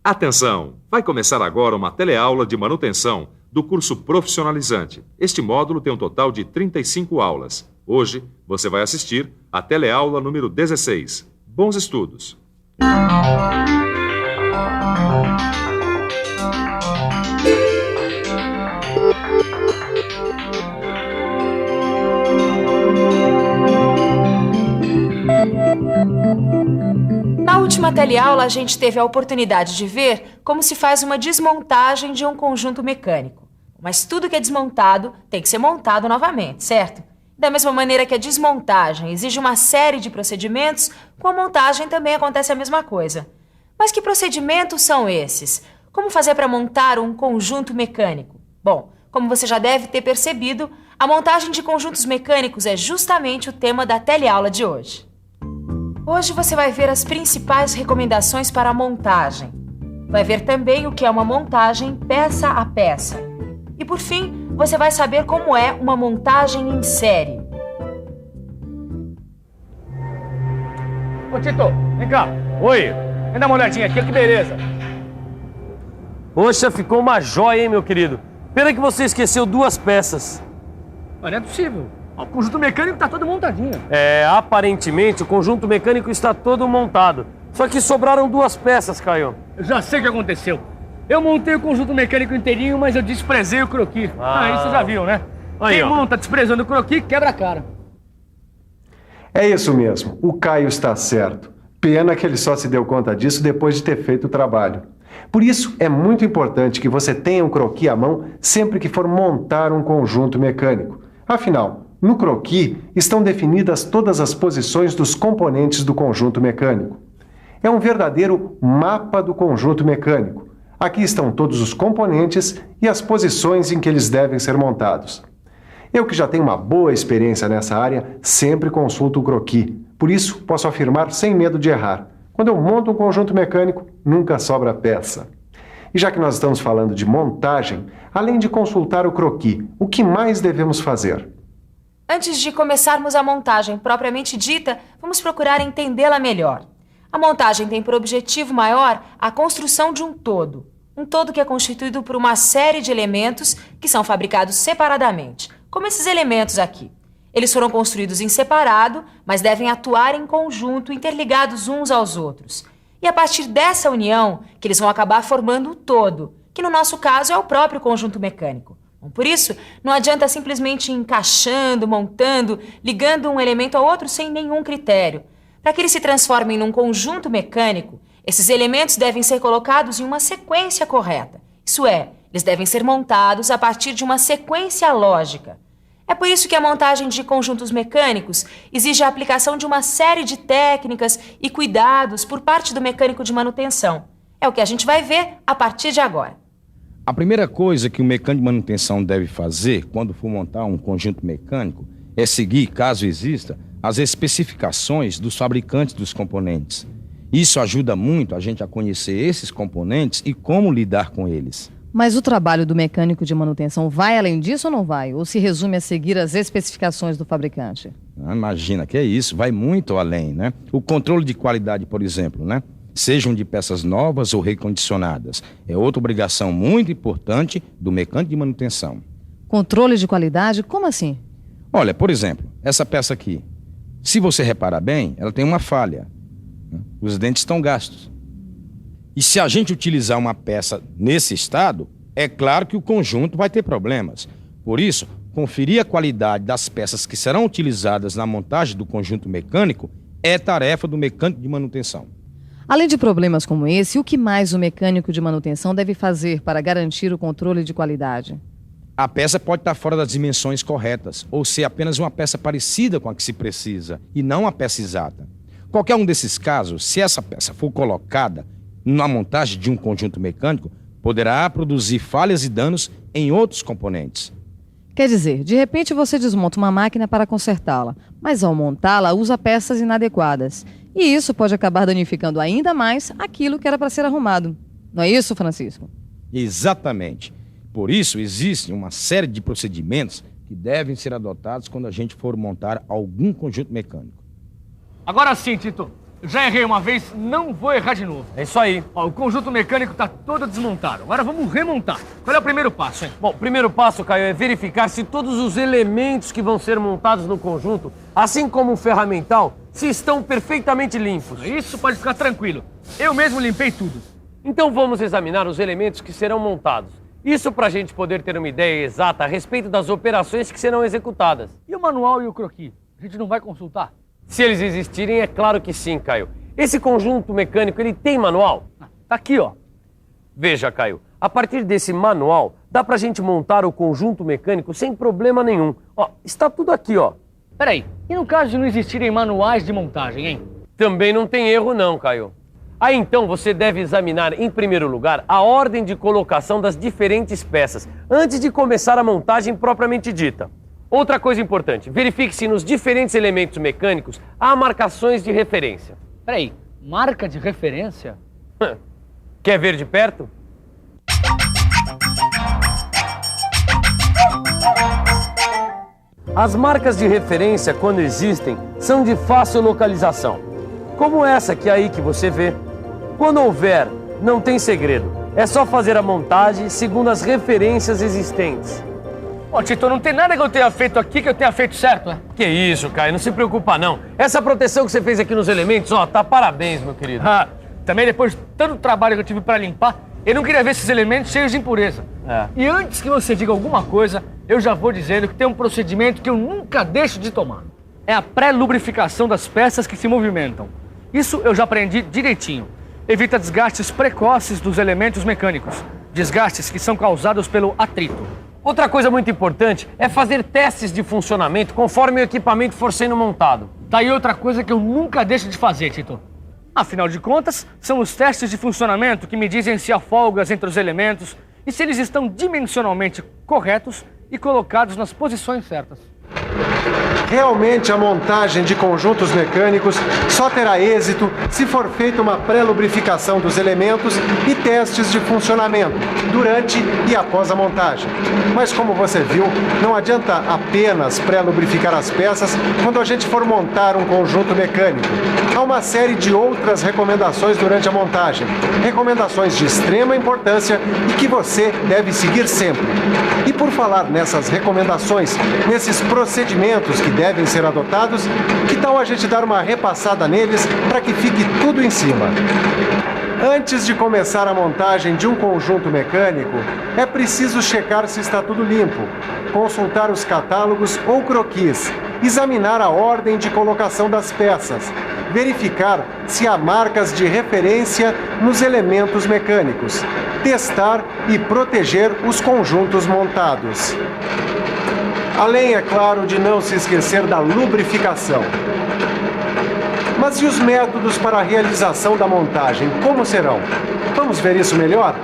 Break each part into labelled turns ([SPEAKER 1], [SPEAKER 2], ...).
[SPEAKER 1] Atenção! Vai começar agora uma teleaula de manutenção do curso profissionalizante. Este módulo tem um total de 35 aulas. Hoje, você vai assistir a teleaula número 16. Bons estudos!
[SPEAKER 2] Na última teleaula, a gente teve a oportunidade de ver como se faz uma desmontagem de um conjunto mecânico. Mas tudo que é desmontado tem que ser montado novamente, certo? Da mesma maneira que a desmontagem exige uma série de procedimentos, com a montagem também acontece a mesma coisa. Mas que procedimentos são esses? Como fazer para montar um conjunto mecânico? Bom, como você já deve ter percebido, a montagem de conjuntos mecânicos é justamente o tema da teleaula de hoje. Hoje você vai ver as principais recomendações para a montagem. Vai ver também o que é uma montagem peça a peça. E por fim, você vai saber como é uma montagem em série.
[SPEAKER 3] Ô Tito, vem cá. Oi, vem dar uma olhadinha aqui, que beleza.
[SPEAKER 4] Poxa, ficou uma joia, hein, meu querido? Pena que você esqueceu duas peças.
[SPEAKER 3] Mas não é possível. O conjunto mecânico tá todo montadinho.
[SPEAKER 4] Aparentemente o conjunto mecânico está todo montado. Só que sobraram duas peças, Caio.
[SPEAKER 3] Eu já sei o que aconteceu. Eu montei o conjunto mecânico inteirinho, mas eu desprezei o croquis. Isso você já viu, né?
[SPEAKER 4] Aí,
[SPEAKER 3] Quem
[SPEAKER 4] ó.
[SPEAKER 3] monta desprezando o croquis, quebra a cara.
[SPEAKER 5] É isso mesmo, o Caio está certo. Pena que ele só se deu conta disso depois de ter feito o trabalho. Por isso, é muito importante que você tenha um croquis à mão sempre que for montar um conjunto mecânico. Afinal, no croquis estão definidas todas as posições dos componentes do conjunto mecânico. É um verdadeiro mapa do conjunto mecânico. Aqui estão todos os componentes e as posições em que eles devem ser montados. Eu, que já tenho uma boa experiência nessa área, sempre consulto o croquis. Por isso, posso afirmar sem medo de errar. Quando eu monto um conjunto mecânico, nunca sobra peça. E já que nós estamos falando de montagem, além de consultar o croquis, o que mais devemos fazer?
[SPEAKER 2] Antes de começarmos a montagem propriamente dita, vamos procurar entendê-la melhor. A montagem tem por objetivo maior a construção de um todo. Um todo que é constituído por uma série de elementos que são fabricados separadamente, como esses elementos aqui. Eles foram construídos em separado, mas devem atuar em conjunto, interligados uns aos outros. E a partir dessa união que eles vão acabar formando o todo, que no nosso caso é o próprio conjunto mecânico. Por isso, não adianta simplesmente ir encaixando, montando, ligando um elemento ao outro sem nenhum critério. Para que eles se transformem num conjunto mecânico, esses elementos devem ser colocados em uma sequência correta. Isso é, eles devem ser montados a partir de uma sequência lógica. É por isso que a montagem de conjuntos mecânicos exige a aplicação de uma série de técnicas e cuidados por parte do mecânico de manutenção. É o que a gente vai ver a partir de agora.
[SPEAKER 6] A primeira coisa que o mecânico de manutenção deve fazer quando for montar um conjunto mecânico é seguir, caso exista, as especificações dos fabricantes dos componentes. Isso ajuda muito a gente a conhecer esses componentes e como lidar com eles.
[SPEAKER 7] Mas o trabalho do mecânico de manutenção vai além disso ou não vai? Ou se resume a seguir as especificações do fabricante?
[SPEAKER 6] Imagina que é isso, vai muito além, né? O controle de qualidade, por exemplo, né? Sejam de peças novas ou recondicionadas. É outra obrigação muito importante do mecânico de manutenção.
[SPEAKER 7] Controle de qualidade? Como assim?
[SPEAKER 6] Olha, por exemplo, essa peça aqui. Se você reparar bem, ela tem uma falha. Os dentes estão gastos. E se a gente utilizar uma peça nesse estado, é claro que o conjunto vai ter problemas. Por isso, conferir a qualidade das peças que serão utilizadas na montagem do conjunto mecânico é tarefa do mecânico de manutenção.
[SPEAKER 7] Além de problemas como esse, o que mais o mecânico de manutenção deve fazer para garantir o controle de qualidade?
[SPEAKER 6] A peça pode estar fora das dimensões corretas, ou ser apenas uma peça parecida com a que se precisa, e não a peça exata. Qualquer um desses casos, se essa peça for colocada na montagem de um conjunto mecânico, poderá produzir falhas e danos em outros componentes.
[SPEAKER 7] Quer dizer, de repente você desmonta uma máquina para consertá-la, mas ao montá-la usa peças inadequadas. E isso pode acabar danificando ainda mais aquilo que era para ser arrumado. Não é isso, Francisco?
[SPEAKER 6] Exatamente. Por isso, existe uma série de procedimentos que devem ser adotados quando a gente for montar algum conjunto mecânico.
[SPEAKER 3] Agora sim, Tito. Já errei uma vez, não vou errar de novo.
[SPEAKER 4] É isso aí.
[SPEAKER 3] Ó, o conjunto mecânico tá todo desmontado. Agora vamos remontar. Qual é o primeiro passo, hein?
[SPEAKER 4] Bom, o primeiro passo, Caio, é verificar se todos os elementos que vão ser montados no conjunto, assim como o ferramental, se estão perfeitamente limpos.
[SPEAKER 3] Isso pode ficar tranquilo. Eu mesmo limpei tudo.
[SPEAKER 4] Então vamos examinar os elementos que serão montados. Isso para a gente poder ter uma ideia exata a respeito das operações que serão executadas.
[SPEAKER 3] E o manual e o croquis? A gente não vai consultar?
[SPEAKER 4] Se eles existirem, é claro que sim, Caio. Esse conjunto mecânico, ele tem manual?
[SPEAKER 3] Tá aqui, ó.
[SPEAKER 4] Veja, Caio, a partir desse manual, dá pra gente montar o conjunto mecânico sem problema nenhum. Ó, está tudo aqui, ó.
[SPEAKER 3] Peraí, e no caso de não existirem manuais de montagem, hein?
[SPEAKER 4] Também não tem erro não, Caio. Aí então você deve examinar, em primeiro lugar, a ordem de colocação das diferentes peças, antes de começar a montagem propriamente dita. Outra coisa importante, verifique se nos diferentes elementos mecânicos há marcações de referência.
[SPEAKER 3] Peraí, marca de referência?
[SPEAKER 4] Quer ver de perto? As marcas de referência, quando existem, são de fácil localização. Como essa que aí que você vê. Quando houver, não tem segredo. É só fazer a montagem segundo as referências existentes.
[SPEAKER 3] Ó, Tito, não tem nada que eu tenha feito aqui que eu tenha feito certo, né?
[SPEAKER 4] Que isso, Caio, não se preocupa não. Essa proteção que você fez aqui nos elementos, ó, tá parabéns, meu querido.
[SPEAKER 3] Também depois de tanto trabalho que eu tive pra limpar, eu não queria ver esses elementos cheios de impureza. E antes que você diga alguma coisa, eu já vou dizendo que tem um procedimento que eu nunca deixo de tomar. É a pré-lubrificação das peças que se movimentam. Isso eu já aprendi direitinho. Evita desgastes precoces dos elementos mecânicos. Desgastes que são causados pelo atrito.
[SPEAKER 4] Outra coisa muito importante é fazer testes de funcionamento conforme o equipamento for sendo montado.
[SPEAKER 3] Tá aí outra coisa que eu nunca deixo de fazer, Tito. Afinal de contas, são os testes de funcionamento que me dizem se há folgas entre os elementos e se eles estão dimensionalmente corretos e colocados nas posições certas.
[SPEAKER 5] Realmente a montagem de conjuntos mecânicos só terá êxito se for feita uma pré-lubrificação dos elementos e testes de funcionamento durante e após a montagem. Mas como você viu, não adianta apenas pré-lubrificar as peças quando a gente for montar um conjunto mecânico. Há uma série de outras recomendações durante a montagem. Recomendações de extrema importância e que você deve seguir sempre. E por falar nessas recomendações, nesses procedimentos que devem ser adotados, que tal a gente dar uma repassada neles para que fique tudo em cima? Antes de começar a montagem de um conjunto mecânico, é preciso checar se está tudo limpo, consultar os catálogos ou croquis, examinar a ordem de colocação das peças, verificar se há marcas de referência nos elementos mecânicos, testar e proteger os conjuntos montados. Além, é claro, de não se esquecer da lubrificação. Mas e os métodos para a realização da montagem, como serão? Vamos ver isso melhor?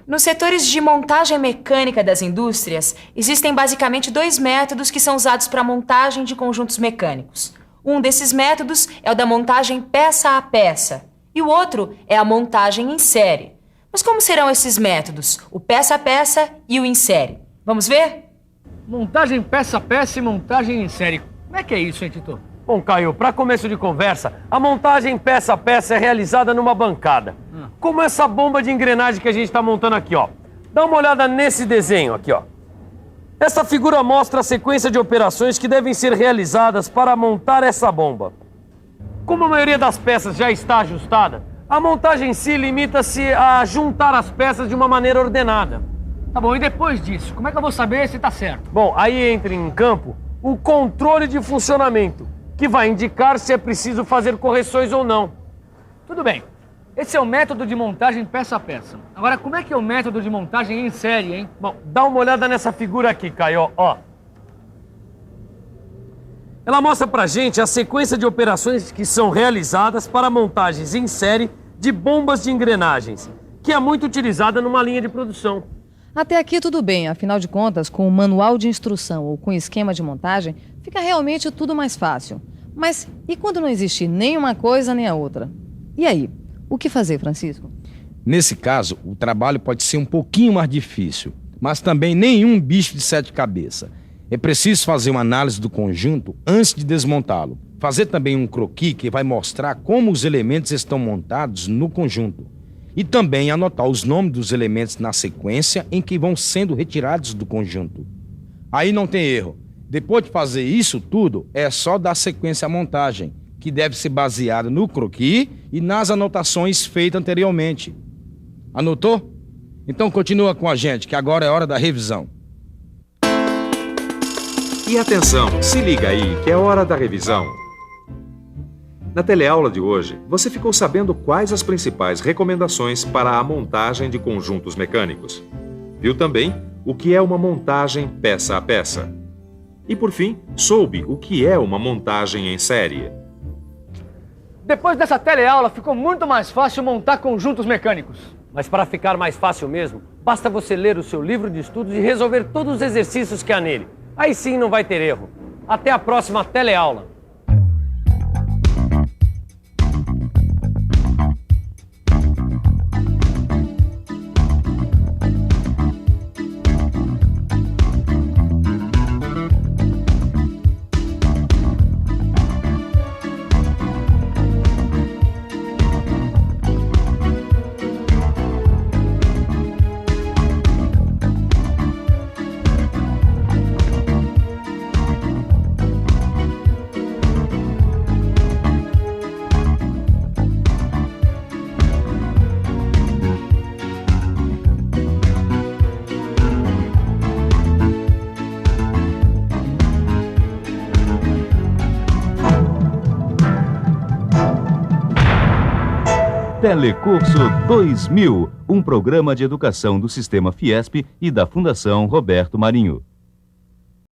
[SPEAKER 2] Nos setores de montagem mecânica das indústrias, existem basicamente 2 métodos que são usados para a montagem de conjuntos mecânicos. Um desses métodos é o da montagem peça a peça, e o outro é a montagem em série. Mas como serão esses métodos, o peça a peça e o em série? Vamos ver?
[SPEAKER 3] Montagem peça a peça e montagem em série. Como é que é isso, hein, Tito?
[SPEAKER 4] Bom, Caio, para começo de conversa, a montagem peça a peça é realizada numa bancada. Como essa bomba de engrenagem que a gente está montando aqui, ó. Dá uma olhada nesse desenho aqui, ó. Essa figura mostra a sequência de operações que devem ser realizadas para montar essa bomba. Como a maioria das peças já está ajustada, a montagem em si limita-se a juntar as peças de uma maneira ordenada.
[SPEAKER 3] Tá bom, e depois disso, como é que eu vou saber se tá certo?
[SPEAKER 4] Bom, aí entra em campo o controle de funcionamento, que vai indicar se é preciso fazer correções ou não.
[SPEAKER 3] Tudo bem. Esse é o método de montagem peça a peça. Agora, como é que é o método de montagem em série, hein?
[SPEAKER 4] Bom, dá uma olhada nessa figura aqui, Caio, ó. Ela mostra pra gente a sequência de operações que são realizadas para montagens em série de bombas de engrenagens, que é muito utilizada numa linha de produção.
[SPEAKER 7] Até aqui tudo bem, afinal de contas, com o manual de instrução ou com o esquema de montagem, fica realmente tudo mais fácil. Mas e quando não existe nem uma coisa nem a outra? E aí, o que fazer, Francisco?
[SPEAKER 6] Nesse caso, o trabalho pode ser um pouquinho mais difícil, mas também nenhum bicho de 7 cabeças. é preciso fazer uma análise do conjunto antes de desmontá-lo. Fazer também um croquis que vai mostrar como os elementos estão montados no conjunto. E também anotar os nomes dos elementos na sequência em que vão sendo retirados do conjunto. Aí não tem erro. Depois de fazer isso tudo, é só dar sequência à montagem, que deve ser baseada no croquis e nas anotações feitas anteriormente. Anotou? Então continua com a gente, que agora é hora da revisão.
[SPEAKER 1] E atenção, se liga aí, que é hora da revisão. Na teleaula de hoje, você ficou sabendo quais as principais recomendações para a montagem de conjuntos mecânicos. Viu também o que é uma montagem peça a peça. E por fim, soube o que é uma montagem em série.
[SPEAKER 3] Depois dessa teleaula, ficou muito mais fácil montar conjuntos mecânicos.
[SPEAKER 4] Mas para ficar mais fácil mesmo, basta você ler o seu livro de estudos e resolver todos os exercícios que há nele. Aí sim não vai ter erro. Até a próxima teleaula.
[SPEAKER 8] Telecurso 2000, um programa de educação do Sistema Fiesp e da Fundação Roberto Marinho.